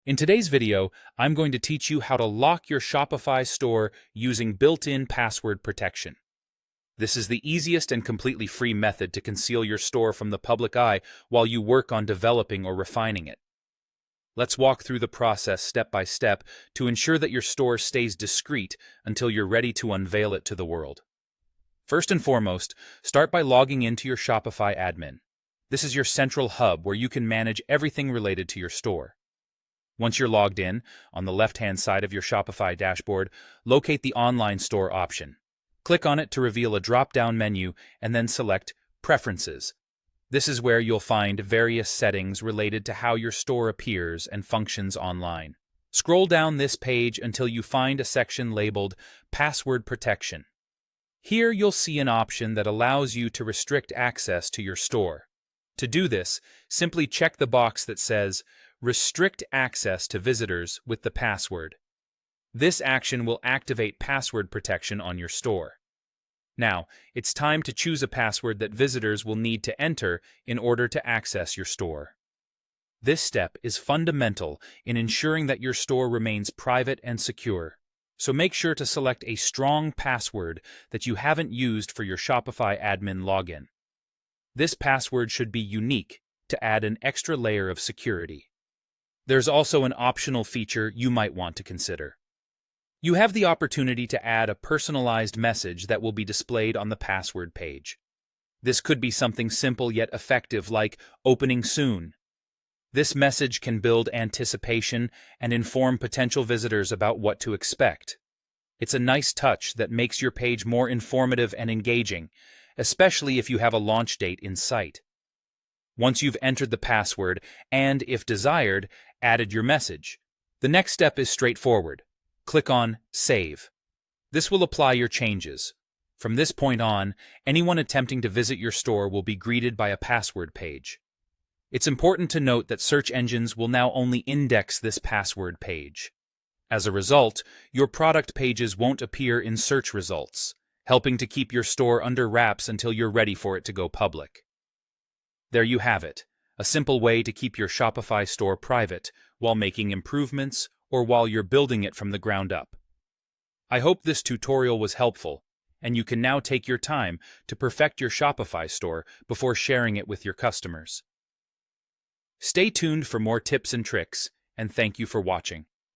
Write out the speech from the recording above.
In today's video, I'm going to teach you how to lock your Shopify store using built-in password protection. This is the easiest and completely free method to conceal your store from the public eye while you work on developing or refining it. Let's walk through the process step by step to ensure that your store stays discreet until you're ready to unveil it to the world. First and foremost, start by logging into your Shopify admin. This is your central hub where you can manage everything related to your store. Once you're logged in, on the left-hand side of your Shopify dashboard, locate the Online Store option. Click on it to reveal a drop-down menu and then select Preferences. This is where you'll find various settings related to how your store appears and functions online. Scroll down this page until you find a section labeled Password Protection. Here you'll see an option that allows you to restrict access to your store. To do this, simply check the box that says Restrict access to visitors with the password. This action will activate password protection on your store. Now, it's time to choose a password that visitors will need to enter in order to access your store. This step is fundamental in ensuring that your store remains private and secure, so make sure to select a strong password that you haven't used for your Shopify admin login. This password should be unique to add an extra layer of security. There's also an optional feature you might want to consider. You have the opportunity to add a personalized message that will be displayed on the password page. This could be something simple yet effective like "Opening soon." This message can build anticipation and inform potential visitors about what to expect. It's a nice touch that makes your page more informative and engaging, especially if you have a launch date in sight. Once you've entered the password and, if desired, added your message, the next step is straightforward. Click on Save. This will apply your changes. From this point on, anyone attempting to visit your store will be greeted by a password page. It's important to note that search engines will now only index this password page. As a result, your product pages won't appear in search results, helping to keep your store under wraps until you're ready for it to go public. There you have it, a simple way to keep your Shopify store private while making improvements or while you're building it from the ground up. I hope this tutorial was helpful, and you can now take your time to perfect your Shopify store before sharing it with your customers. Stay tuned for more tips and tricks, and thank you for watching.